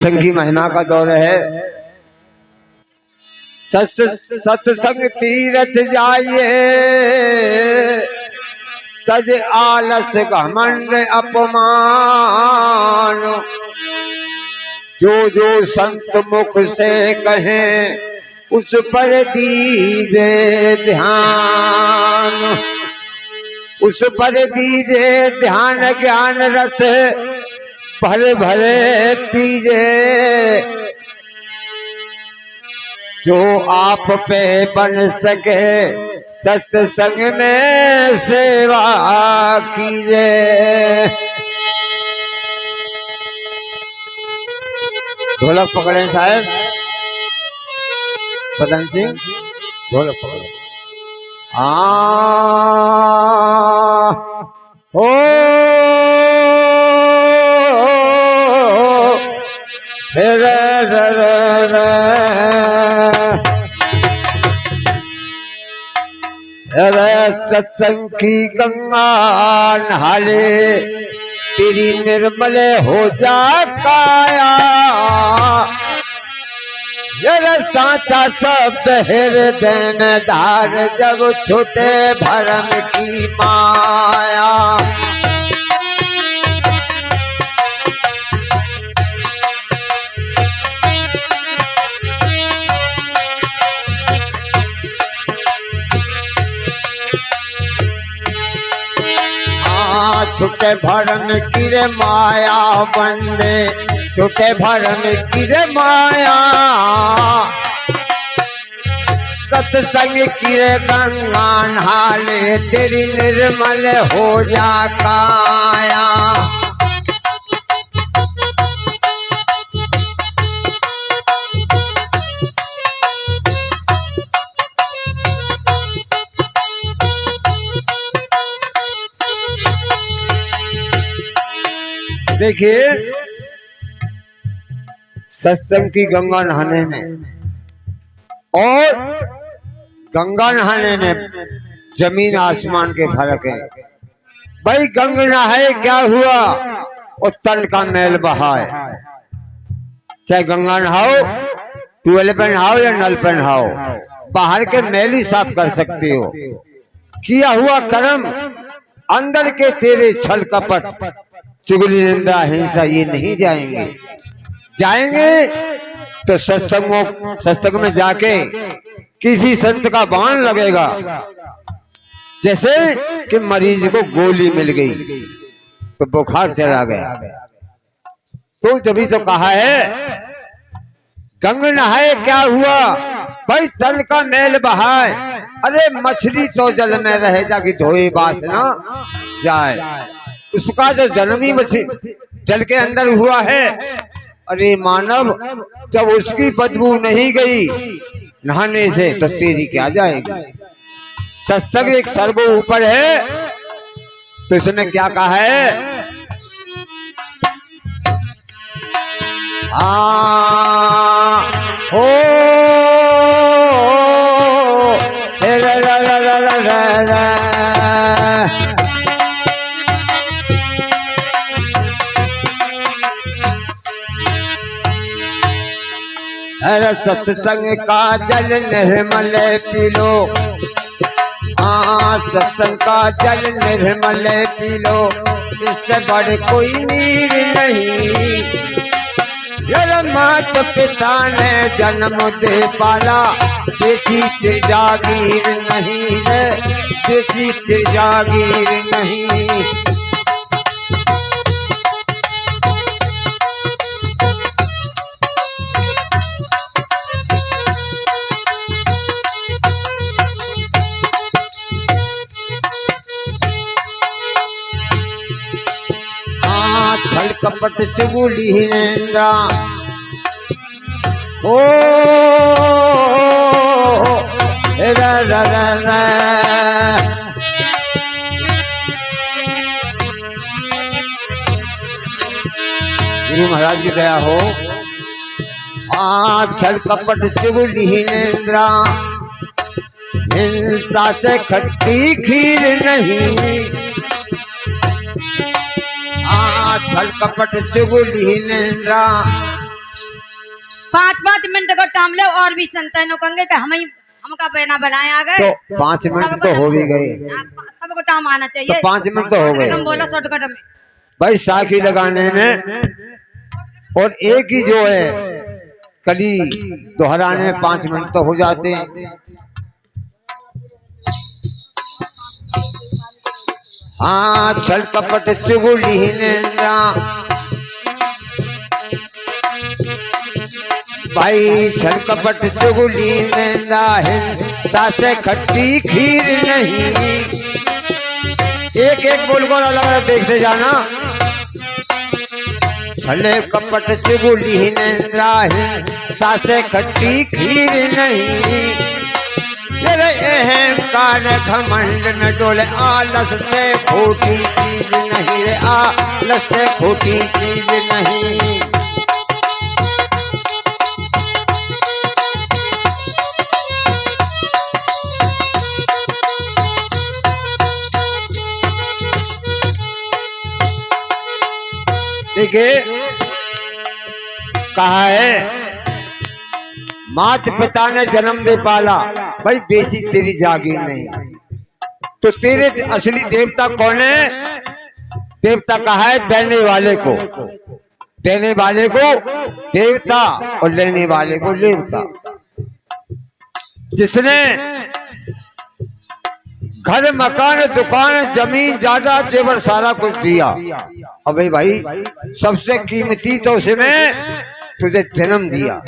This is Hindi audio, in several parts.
सत्संग की महिमा का दौर है। सत्संग तीरथ जाइए, तज आलस घमंड अपमान। जो जो संत मुख से कहें उस पर दीजे ध्यान, उस पर दीजे ध्यान। ज्ञान रस भरे भरे पीजे, जो आप पे बन सके सत्संग में सेवा कीजिए। ढोलक पकड़े साहब, पदन सिंह ढोलक पकड़े। ओ रे रे रे रे सत्संग की गंगा नहाले, तेरी निर्मल हो जा काया। ये साचा सब हृदय में धार, जब छूटे भरम की माया। छुटे भरम की रे माया बंदे, छुटे भरम की रे माया। सत्संग की रे गंगा नहाले, तेरी निर्मल हो जा काया। देखिए, सत्संग की गंगा नहाने में और गंगा नहाने में जमीन आसमान के फर्क है। भाई गंगा नहाए क्या हुआ, और तन का मैल बहाए। चाहे गंगा नहाओ, ट्यूबवेल पे नहाओ या नल पे नहाओ, बाहर के मैल ही साफ कर सकते हो। किया हुआ कर्म अंदर के तेरे छल कपट, चुगली निंदा हिंसा ये नहीं जाएंगे। जाएंगे तो सत्संग में जाके किसी संत का बाण लगेगा, जैसे कि मरीज को गोली मिल गई तो बुखार चला गया। तो तभी तो कहा है गंगा नहाए क्या हुआ, भाई तन का मैल बहाए। अरे मछली तो जल में रहे जाके धोए वासना जाए, उसका जो जन्म ही जल के अंदर हुआ है। अरे मानव, जब उसकी बदबू नहीं गई नहाने से तो तेरी क्या जाएगी। सत्संग एक सर्वो ऊपर है, तो इसने क्या कहा है, ओ ला ला ला ला ला ला। सत्संग का जल निर्मल पी लो, सत्संग का जल निर्मल पी लो, इससे बड़े कोई नीर नहीं। मात पिता ने जन्म दे पाला, देखी ते जागीर नहीं है, देखी ते जागीर नहीं। छल कपट चुगली निंदा, ओ रा रा रा रा। गुरु महाराज की दया हो। छल कपट चुगली निंदा, हिंसा से खट्टी खीर नहीं। छल कपट चुगली निंदा, 5-5 मिनट का टाइम ले और भी संतानों कहेंगे कि हमका बहना बनाए आ गए। तो 5 मिनट तो हो भी गए, सबको टाइम आना चाहिए। तो 5 मिनट तो हो गए। हम बोला शॉर्टकट में भाई साखी लगाने में और एक ही जो है कली दोहराने 5 मिनट तो हो जाते हैं। हाँ छल कपट चुगली निंदा, भाई छल कपट चुगली निंदा हिंसा से खट्टी खीर नहीं। एक एक बोल को अलग अलग देखते जाना। छले कपट चुगली निंदा हिंसा से खट्टी खीर नहीं। तेरे अहंकार घमंड में डोले आलस से खोटी चीज नहीं रे, आलस से खोटी चीज नहीं। देखिए कहा है मात पिता ने जन्म दे पाला, भाई बेची तेरी जागीर नहीं। तो तेरे असली देवता कौन है? देवता कहा है देने वाले को, देने वाले को देवता और लेने वाले को लेवता। जिसने घर मकान दुकान जमीन ज्यादा जेवर सारा कुछ दिया, अबे भाई सबसे कीमती तो उसमें तुझे जन्म दिया।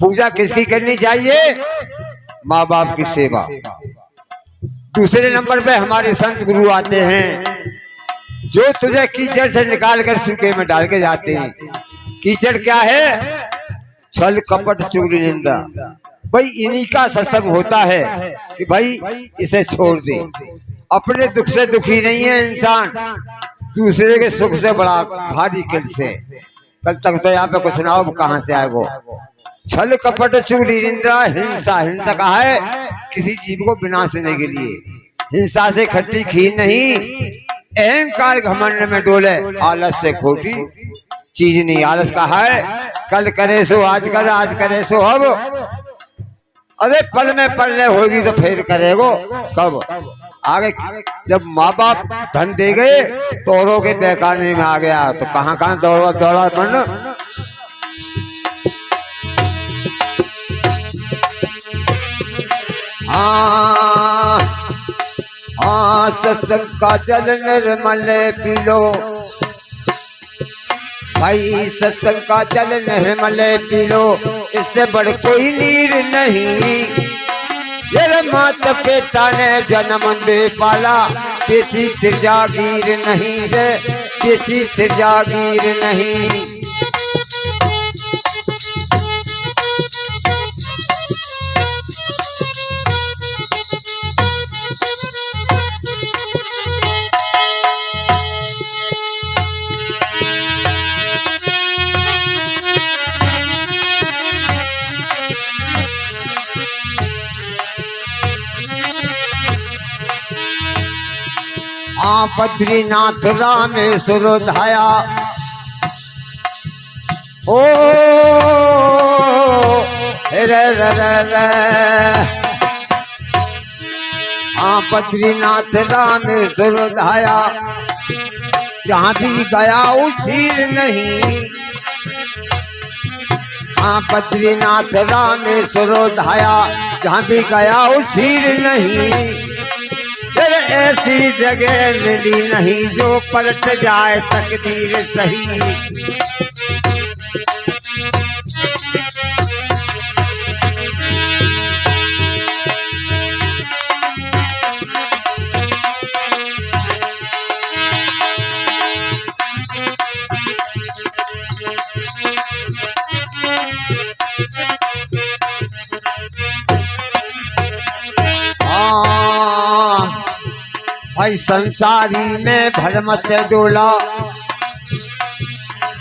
पूजा किसकी करनी चाहिए? माँ बाप की सेवा। दूसरे नंबर पे हमारे संत गुरु आते हैं जो तुझे कीचड़ से निकाल कर सूखे में डाल के जाते हैं। कीचड़ क्या है? छल कपट चुगली निंदा। भाई इन्हीं का सत्संग होता है कि भाई इसे छोड़ दे। अपने दुख से दुखी नहीं है इंसान, दूसरे के सुख से बड़ा भारी किल से। कल तक तो यहाँ पे कुछ ना हो, कहाँ से आए वो? छल कपट चुगली निंदा हिंसा। हिंसा कहा है किसी जीव को विनाशने के लिए। हिंसा से खट्टी खीर नहीं। अहंकार घमंड में डोले आलस से खोटी चीज नहीं। आलस कहा है कल करे सो आज कर, आज करे सो अब। अरे पल में पलने होगी तो फिर करेगो कब? आगे जब माँ बाप धन दे गए तो औरों के बहकाने में आ गया तो कहाँ कहाँ दौड़ा दौड़ा मन। हाँ सत्संग का जल निर्मल पी लो, भाई सत्संग का जल निर्मल पी लो, इससे बड़ कोई नीर नहीं। ये माता पिता ने जन्म दे पाला, किसी से जागीर नहीं रे, किसी से जागीर नहीं। हाँ बद्रीनाथ रामेश्वर धाया, ओ रे रे रे रे। हाँ बद्रीनाथ रामेश्वर धाया, जहाँ भी गया उछीर नहीं। हाँ बद्रीनाथ रामेश्वर धाया, जहाँ भी गया उछीर नहीं। फिर ऐसी जगह मिली नहीं जो पलट जाए तकदीर सही। भाई संसारी में भरम से डोला,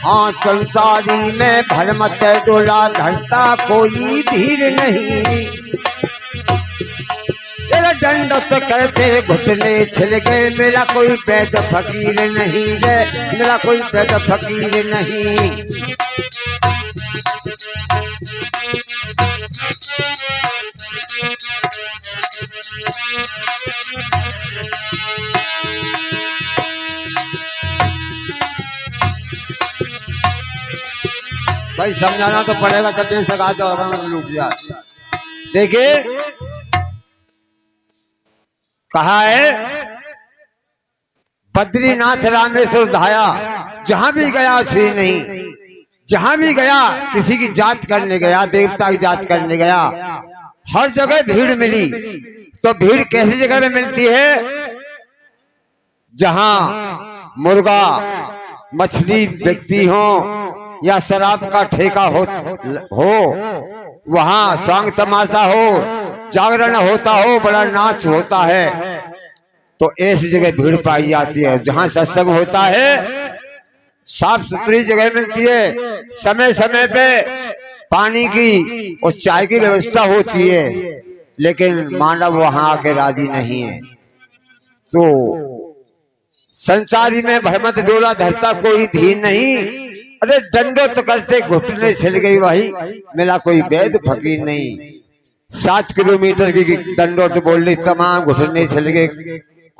हाँ संसारी में भरम से डोला, धरता कोई धीर नहीं। तेरा दंड से करते घुटने छिल गए, मेरा कोई पैद फकीर नहीं रे, मेरा कोई पैद फकीर नहीं। भाई समझाना तो पड़ेगा तब दे सका तो और लूट जाए। देखिए कहा है बद्रीनाथ रामेश्वर धाया, जहां भी गया श्री नहीं, जहां भी गया किसी की जांच करने गया, देवता की जांच करने गया, हर जगह भीड़ मिली। तो भीड़ कैसी जगह में मिलती है? जहां मुर्गा मछली बिकती हो या शराब का ठेका हो वहां सांग तमाशा हो, जागरण होता हो, बड़ा नाच होता है, तो ऐसी जगह भीड़ पाई जाती है। जहां सत्संग होता है साफ सुथरी जगह मिलती है, समय समय पे पानी की और चाय की व्यवस्था होती है, लेकिन मानव वहां आके राजी नहीं है। तो संसारी में भरमत डोला धरता कोई धीन नहीं, अरे दंडोत तो करते घुटने छिल गई वही, मिला कोई वैद फकीर नहीं। 7 किलोमीटर की दंडोत बोल रही, तमाम घुटने छिल गए,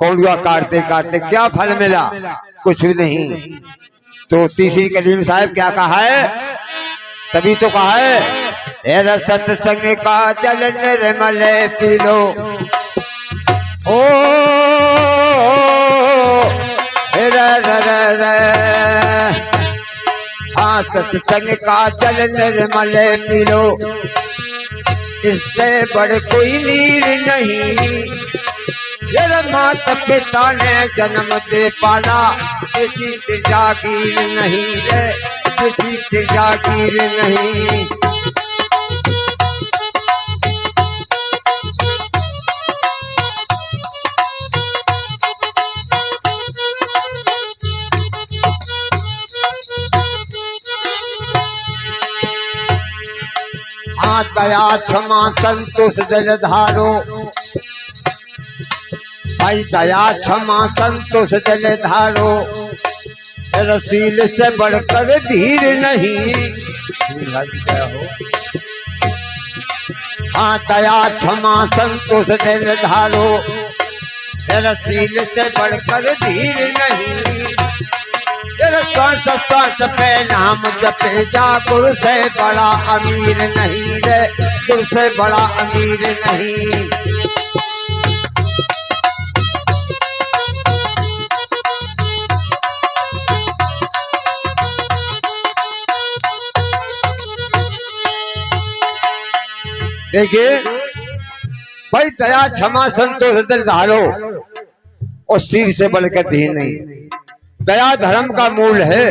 कौड़ुआ काटते काटते क्या फल मिला? कुछ भी नहीं। तो तीसरी कलीम साहब क्या कहा है? तभी तो कहा है सत्संग का जल निर्मल पी लो, ओ हाँ सत्संग का जल निर्मल पी लो, इससे बड़ कोई नीर नहीं। जरा माता पिता ने जन्म दे पाला, किसी से जागीर नहीं रे, किसी से जागीर नहीं। दया क्षमा संतोष जल धारो, भाई दया क्षमा संतोष जल धारो, रसील से बढ़कर धीर नहीं। हाँ दया क्षमा संतोष जल धारो, रसील से बढ़कर धीर नहीं। श्वास श्वास पे नाम जपे जा, गुरु से बड़ा अमीर नहीं रे, गुरु से बड़ा अमीर नहीं। देखिए भाई दया क्षमा संतोष दिल धारो और सिर से बढ़कर धीर नहीं। दया धर्म का मूल है।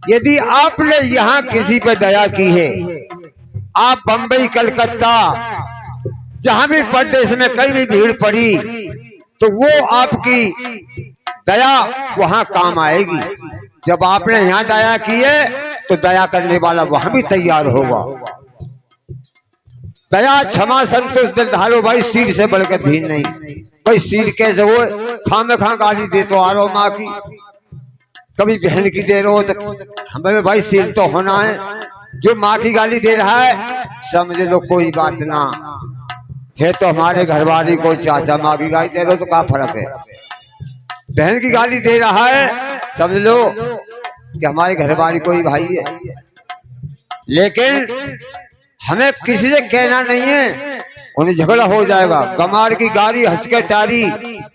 यदि आपने यहाँ किसी पे दया की है, आप बंबई कलकत्ता जहां भी प्रदेश में कहीं भी भीड़ पड़ी, तो वो आपकी दया वहां काम आएगी। जब आपने यहाँ दया की है तो दया करने वाला वहां भी तैयार होगा। दया क्षमा संतोष दिल धारो, भाई सिर से बढ़कर धीर नहीं। भाई सिर कैसे हो? खामे खा गाली दे तो आ रहा माँ की, कभी बहन की दे रहे हो, तो हमें भाई सिर तो होना है। जो माँ की गाली दे रहा है समझ लो कोई बात ना है, तो हमारे घरवाली को चाचा माँ की गाली दे रहे हो तो क्या फर्क है? बहन की गाली दे रहा है समझ लो कि हमारे घरवाली कोई भाई है। लेकिन हमें किसी से कहना नहीं है, उन्हें झगड़ा हो जाएगा। कमार की गाड़ी हंस के टारी,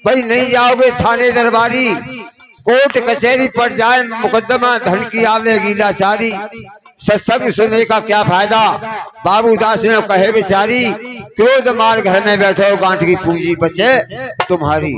भाई नहीं जाओगे थाने दरबारी, कोर्ट कचहरी पड़ जाए मुकदमा, धन की आवेगी लाचारी। सत्संग सुनने का क्या फायदा? बाबू दास ने कहे बेचारी, क्रोध मार घर में बैठो, गांठ की पूंजी बचे तुम्हारी।